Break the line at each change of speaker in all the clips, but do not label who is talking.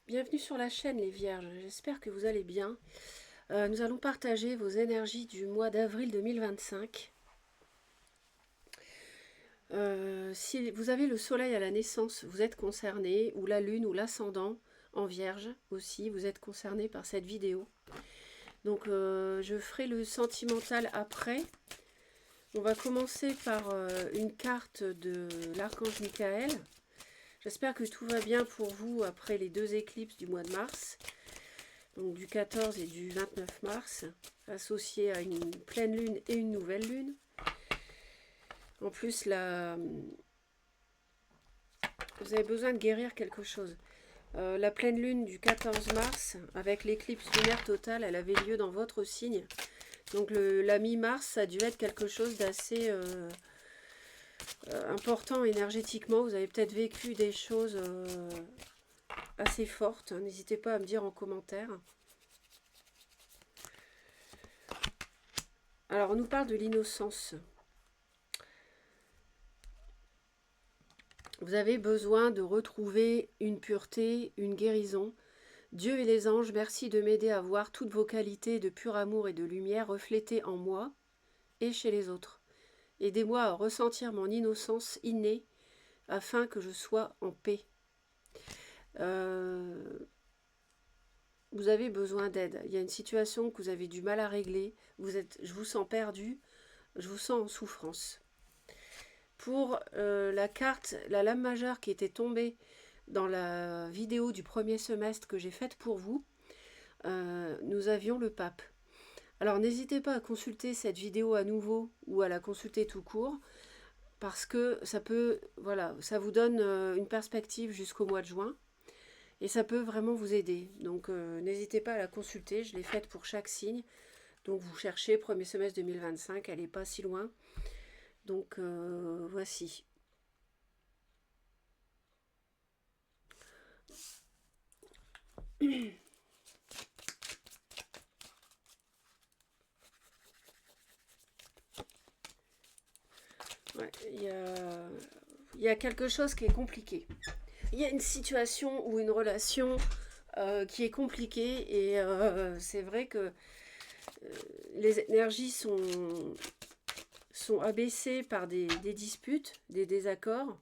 Bienvenue sur la chaîne les Vierges, j'espère que vous allez bien. Nous allons partager vos énergies du mois d'avril 2025. Si vous avez le soleil à la naissance, vous êtes concerné, ou la lune ou l'ascendant en Vierge aussi, vous êtes concerné par cette vidéo. Donc je ferai le sentimental après. On va commencer par une carte de l'archange Michael. J'espère que tout va bien pour vous après les deux éclipses du mois de mars. Donc du 14 et du 29 mars, associé à une pleine lune et une nouvelle lune. En plus, vous avez besoin de guérir quelque chose. La pleine lune du 14 mars, avec l'éclipse lunaire totale, elle avait lieu dans votre signe. Donc la mi-mars, ça a dû être quelque chose d'assez important énergétiquement. Vous avez peut-être vécu des choses assez fortes. N'hésitez pas à me dire en commentaire. Alors, on nous parle de l'innocence. Vous avez besoin de retrouver une pureté, une guérison. Dieu et les anges, merci de m'aider à voir toutes vos qualités de pur amour et de lumière reflétées en moi et chez les autres. Aidez-moi à ressentir mon innocence innée afin que je sois en paix. Vous avez besoin d'aide. Il y a une situation que vous avez du mal à régler. Je vous sens perdu, je vous sens en souffrance. Pour la carte, la lame majeure qui était tombée dans la vidéo du premier semestre que j'ai faite pour vous, nous avions le pape. Alors n'hésitez pas à consulter cette vidéo à nouveau ou à la consulter tout court, parce que ça peut, voilà, ça vous donne une perspective jusqu'au mois de juin, et ça peut vraiment vous aider. Donc n'hésitez pas à la consulter, je l'ai faite pour chaque signe. Donc vous cherchez premier semestre 2025, elle n'est pas si loin. Donc voici. Ouais, il y a quelque chose qui est compliqué. Il y a une situation ou une relation qui est compliquée et c'est vrai que les énergies sont abaissées par des disputes, des désaccords.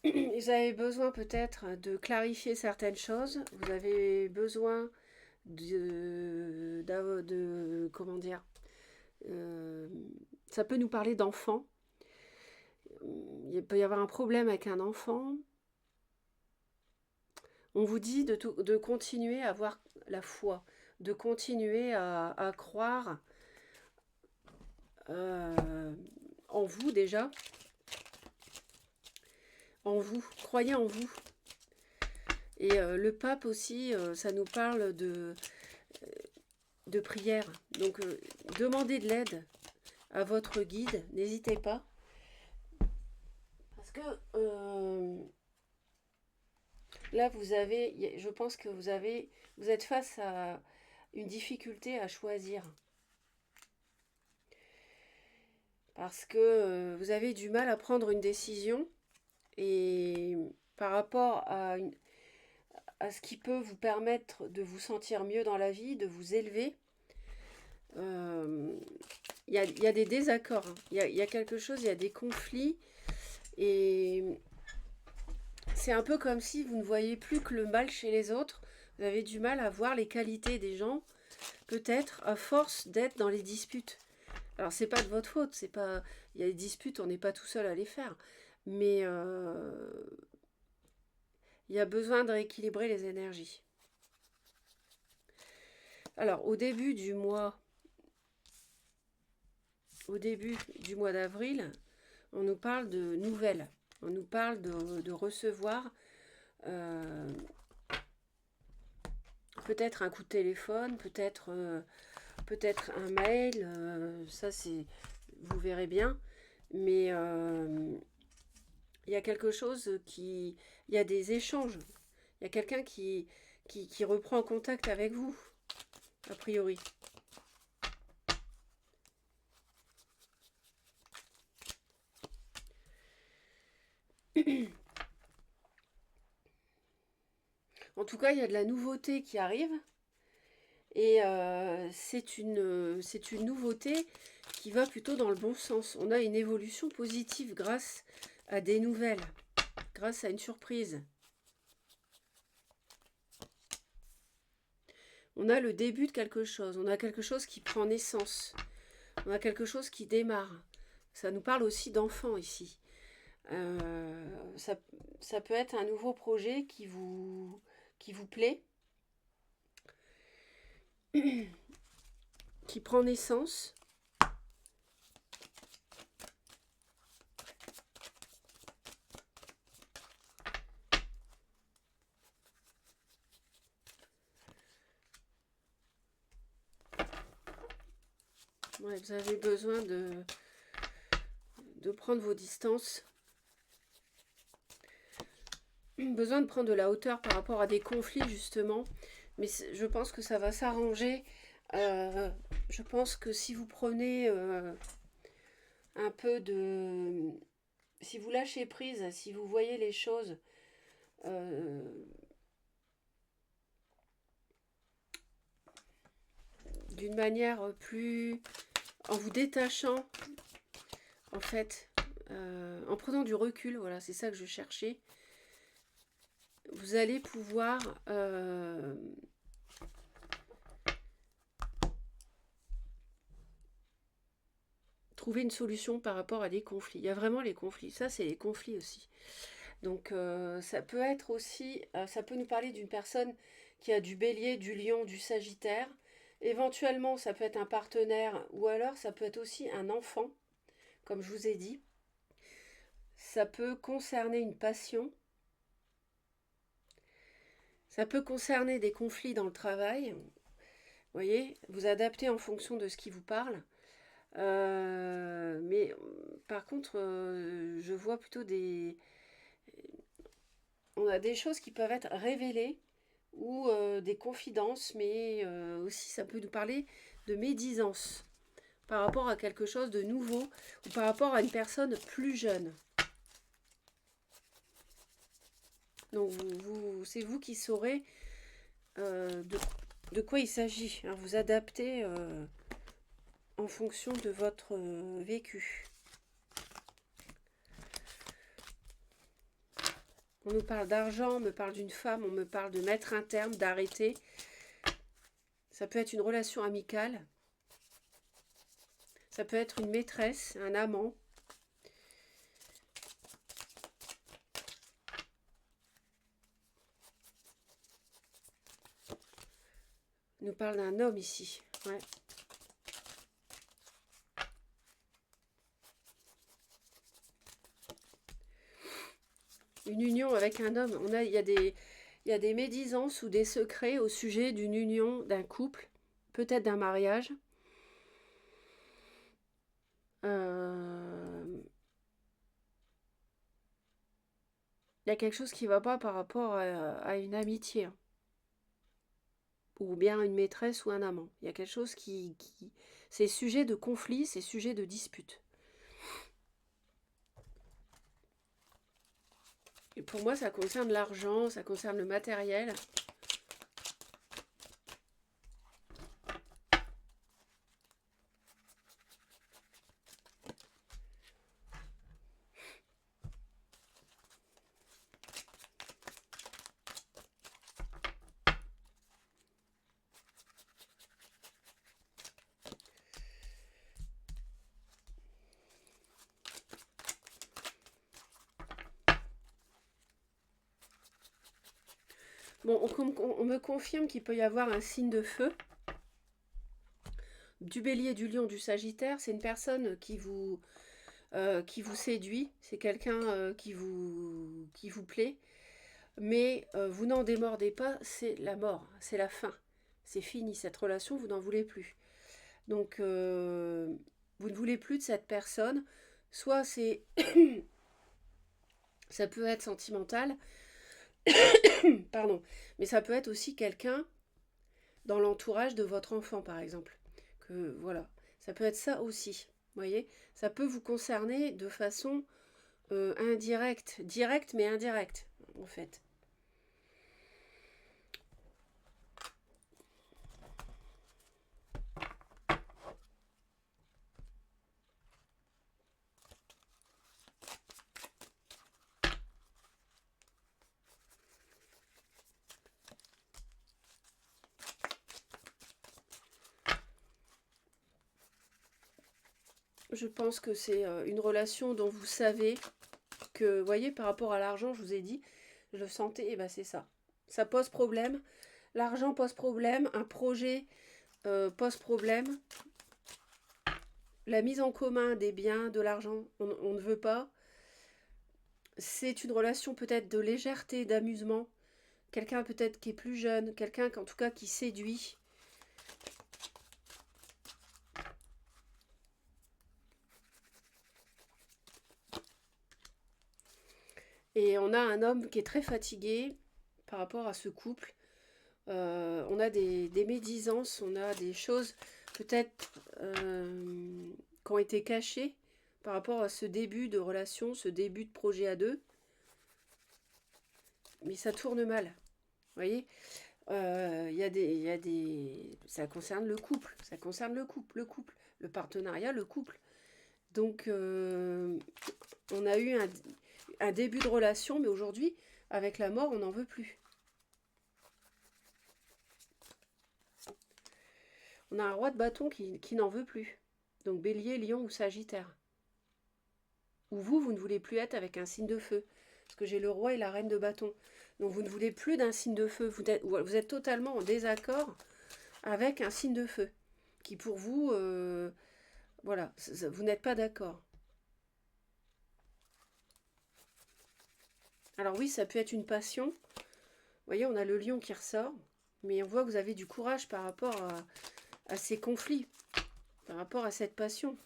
Vous avez besoin peut-être de clarifier certaines choses. Vous avez besoin comment dire, ça peut nous parler d'enfants. Il peut y avoir un problème avec un enfant. On vous dit de continuer à avoir la foi, de continuer à croire en vous déjà, en vous, croyez en vous. Et le pape aussi, ça nous parle de prière. Donc demandez de l'aide à votre guide, n'hésitez pas. Parce que là, je pense que vous êtes face à une difficulté à choisir. Parce que vous avez du mal à prendre une décision et par rapport à ce qui peut vous permettre de vous sentir mieux dans la vie, de vous élever, il y a des désaccords, hein. Il y a quelque chose, il y a des conflits et c'est un peu comme si vous ne voyez plus que le mal chez les autres. Vous avez du mal à voir les qualités des gens, peut-être à force d'être dans les disputes. Alors c'est pas de votre faute, c'est pas, il y a des disputes, on n'est pas tout seul à les faire, mais il y a besoin de rééquilibrer les énergies. Alors au début du mois d'avril, on nous parle de nouvelles, on nous parle de recevoir peut-être un coup de téléphone, peut-être un mail, ça c'est, vous verrez bien, mais il y a quelque chose il y a des échanges, il y a quelqu'un qui reprend contact avec vous, a priori. En tout cas, il y a de la nouveauté qui arrive. Et c'est une nouveauté qui va plutôt dans le bon sens. On a une évolution positive grâce à des nouvelles, grâce à une surprise. On a le début de quelque chose, on a quelque chose qui prend naissance, on a quelque chose qui démarre. Ça nous parle aussi d'enfants ici. Ça peut être un nouveau projet qui vous plaît, qui prend naissance. Ouais, vous avez besoin de prendre vos distances. Besoin de prendre de la hauteur par rapport à des conflits, justement. Mais je pense que ça va s'arranger. Je pense que si vous prenez un peu de... Si vous lâchez prise, si vous voyez les choses d'une manière plus... En vous détachant, en fait, en prenant du recul, voilà, c'est ça que je cherchais. Vous allez pouvoir trouver une solution par rapport à des conflits. Il y a vraiment les conflits. Ça, c'est les conflits aussi. Donc, ça peut être aussi... ça peut nous parler d'une personne qui a du bélier, du lion, du sagittaire. Éventuellement, ça peut être un partenaire ou alors ça peut être aussi un enfant, comme je vous ai dit. Ça peut concerner une passion. Ça peut concerner des conflits dans le travail. Vous voyez, vous adaptez en fonction de ce qui vous parle. Mais par contre, je vois plutôt des... On a des choses qui peuvent être révélées ou des confidences, mais aussi ça peut nous parler de médisance par rapport à quelque chose de nouveau ou par rapport à une personne plus jeune. Donc c'est vous qui saurez de quoi il s'agit. Hein, vous adaptez en fonction de votre vécu. On nous parle d'argent, on me parle d'une femme, on me parle de mettre un terme, d'arrêter. Ça peut être une relation amicale. Ça peut être une maîtresse, un amant. On nous parle d'un homme ici. Ouais. Une union avec un homme. Il y a des médisances ou des secrets au sujet d'une union, d'un couple, peut-être d'un mariage. Il y a quelque chose qui ne va pas par rapport à une amitié. Ou bien une maîtresse ou un amant. Il y a quelque chose qui c'est sujet de conflit, c'est sujet de dispute. Et pour moi, ça concerne l'argent, ça concerne le matériel. Bon, on me confirme qu'il peut y avoir un signe de feu. Du bélier, du lion, du sagittaire, c'est une personne qui vous séduit. C'est quelqu'un qui vous plaît. Mais vous n'en démordez pas, c'est la mort, c'est la fin. C'est fini, cette relation, vous n'en voulez plus. Donc, vous ne voulez plus de cette personne. Soit c'est... ça peut être sentimental, pardon, mais ça peut être aussi quelqu'un dans l'entourage de votre enfant, par exemple. Que voilà, ça peut être ça aussi. Vous voyez, ça peut vous concerner de façon indirect, direct mais indirect, en fait. Je pense que c'est une relation dont vous savez que, vous voyez, par rapport à l'argent, je vous ai dit, je le sentais, et ben c'est ça. Ça pose problème. L'argent pose problème, un projet pose problème. La mise en commun des biens, de l'argent, on ne veut pas. C'est une relation peut-être de légèreté, d'amusement. Quelqu'un peut-être qui est plus jeune, quelqu'un en tout cas qui séduit. Et on a un homme qui est très fatigué par rapport à ce couple. On a des médisances, on a des choses peut-être qui ont été cachées par rapport à ce début de relation, ce début de projet à deux. Mais ça tourne mal. Vous voyez, ça concerne le couple, le partenariat, le couple. Donc, on a eu un début de relation, mais aujourd'hui, avec la mort, on n'en veut plus. On a un roi de bâton qui n'en veut plus. Donc, bélier, lion ou sagittaire. Ou vous ne voulez plus être avec un signe de feu. Parce que j'ai le roi et la reine de bâton. Donc, vous ne voulez plus d'un signe de feu. Vous êtes totalement en désaccord avec un signe de feu. Qui pour vous, voilà, vous n'êtes pas d'accord. Alors oui, ça peut être une passion. Vous voyez, on a le lion qui ressort. Mais on voit que vous avez du courage par rapport à ces conflits. Par rapport à cette passion.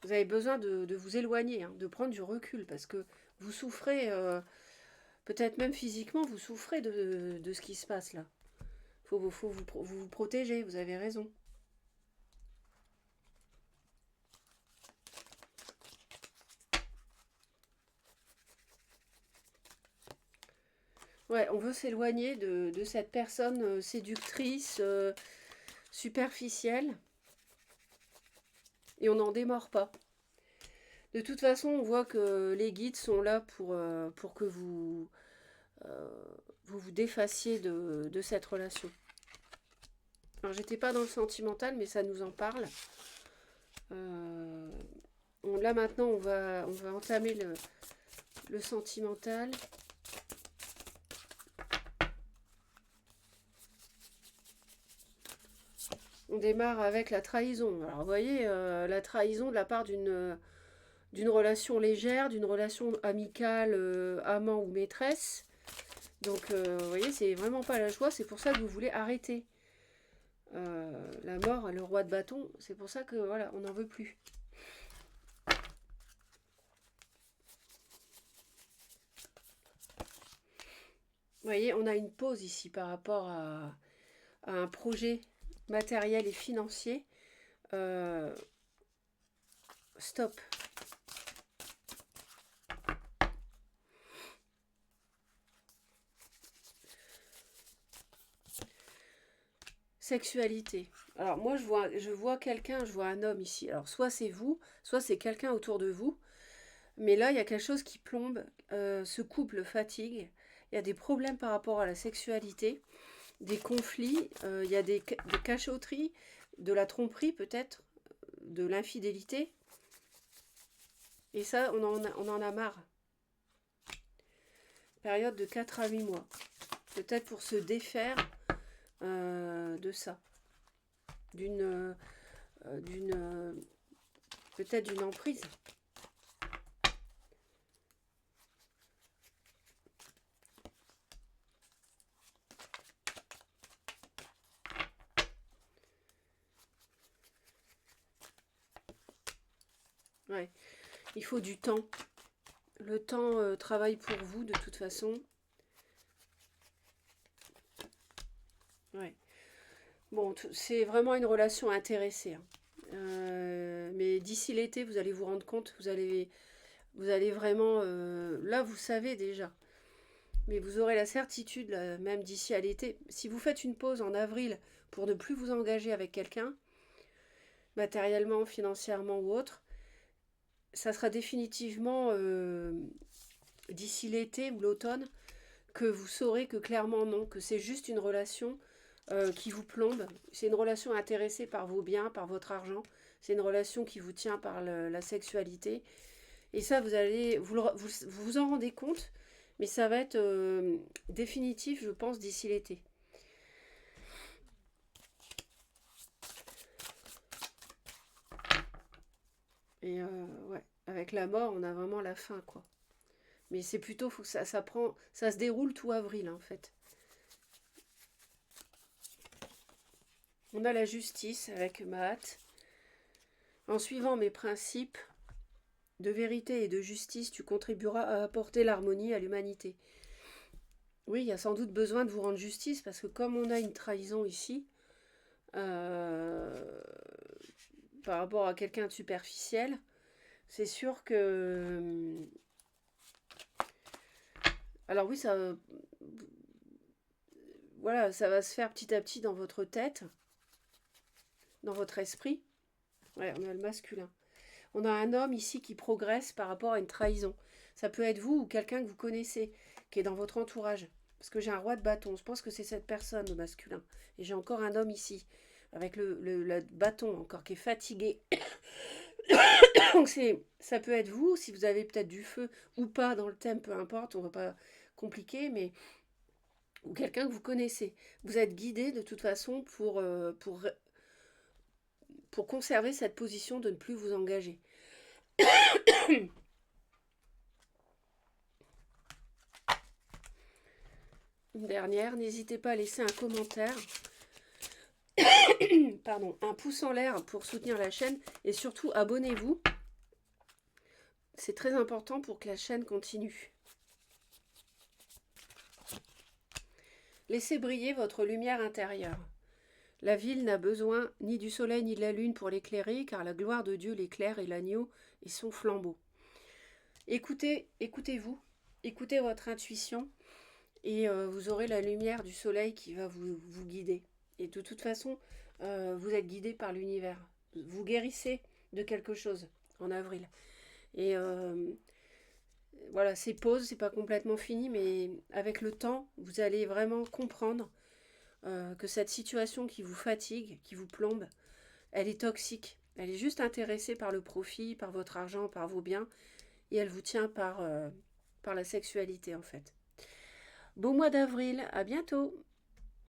Vous avez besoin de vous éloigner, hein, de prendre du recul. Parce que vous souffrez, peut-être même physiquement, vous souffrez de ce qui se passe là. Faut vous protéger, vous avez raison. Ouais, on veut s'éloigner de cette personne séductrice, superficielle. Et on n'en démord pas. De toute façon, on voit que les guides sont là pour que vous défassiez de cette relation. Alors, j'étais pas dans le sentimental, mais ça nous en parle. Là, maintenant, on va entamer le sentimental. On démarre avec la trahison. Alors, vous voyez, la trahison de la part d'une relation légère, d'une relation amicale, amant ou maîtresse. Donc, vous voyez, c'est vraiment pas la joie. C'est pour ça que vous voulez arrêter. La mort, le roi de bâton, c'est pour ça que, voilà, on n'en veut plus. Vous voyez, on a une pause ici par rapport à un projet matériel et financier. Stop. Sexualité. Alors moi je vois quelqu'un, je vois un homme ici. Alors soit c'est vous, soit c'est quelqu'un autour de vous. Mais là il y a quelque chose qui plombe. Ce couple fatigue. Il y a des problèmes par rapport à la sexualité, des conflits. Il y a des cachotteries, de la tromperie peut-être, de l'infidélité. Et ça on en a marre. Période de 4 à 8 mois. Peut-être pour se défaire de ça. D'une peut-être d'une emprise. Ouais, il faut du temps. Le temps travaille pour vous de toute façon. Ouais. Bon, c'est vraiment une relation intéressée. Hein. Mais d'ici l'été, vous allez vous rendre compte, vous allez vraiment... là, vous savez déjà. Mais vous aurez la certitude, là, même d'ici à l'été. Si vous faites une pause en avril pour ne plus vous engager avec quelqu'un, matériellement, financièrement ou autre, ça sera définitivement d'ici l'été ou l'automne que vous saurez que clairement non, que c'est juste une relation qui vous plombe. C'est une relation intéressée par vos biens, par votre argent. C'est une relation qui vous tient par la sexualité. Et ça, vous allez vous en rendez compte, mais ça va être définitif, je pense, d'ici l'été. Et ouais, avec la mort, on a vraiment la fin, quoi. Mais c'est plutôt, faut que ça se déroule tout avril, hein, en fait. On a la justice avec Mahat. En suivant mes principes de vérité et de justice, tu contribueras à apporter l'harmonie à l'humanité. Oui, il y a sans doute besoin de vous rendre justice, parce que comme on a une trahison ici, euh, par rapport à quelqu'un de superficiel, c'est sûr que... Alors oui, ça... Voilà, ça va se faire petit à petit dans votre tête, dans votre esprit. Ouais, on a le masculin. On a un homme ici qui progresse par rapport à une trahison. Ça peut être vous ou quelqu'un que vous connaissez, qui est dans votre entourage. Parce que j'ai un roi de bâton. Je pense que c'est cette personne, le masculin. Et j'ai encore un homme ici, avec le bâton encore, qui est fatigué. Donc ça peut être vous, si vous avez peut-être du feu ou pas dans le thème, peu importe, on ne va pas compliquer, mais ou quelqu'un que vous connaissez. Vous êtes guidé de toute façon pour conserver cette position de ne plus vous engager. Une dernière, n'hésitez pas à laisser un commentaire, pardon, un pouce en l'air pour soutenir la chaîne et surtout abonnez-vous. C'est très important pour que la chaîne continue. Laissez briller votre lumière intérieure. La ville n'a besoin ni du soleil ni de la lune pour l'éclairer, car la gloire de Dieu l'éclaire et l'agneau est son flambeau. Écoutez-vous, écoutez votre intuition et vous aurez la lumière du soleil qui va vous guider. Et de toute façon, vous êtes guidé par l'univers. Vous guérissez de quelque chose en avril. Et voilà, ces pauses, c'est pas complètement fini, mais avec le temps, vous allez vraiment comprendre que cette situation qui vous fatigue, qui vous plombe, elle est toxique. Elle est juste intéressée par le profit, par votre argent, par vos biens, et elle vous tient par la sexualité en fait. Bon mois d'avril, à bientôt!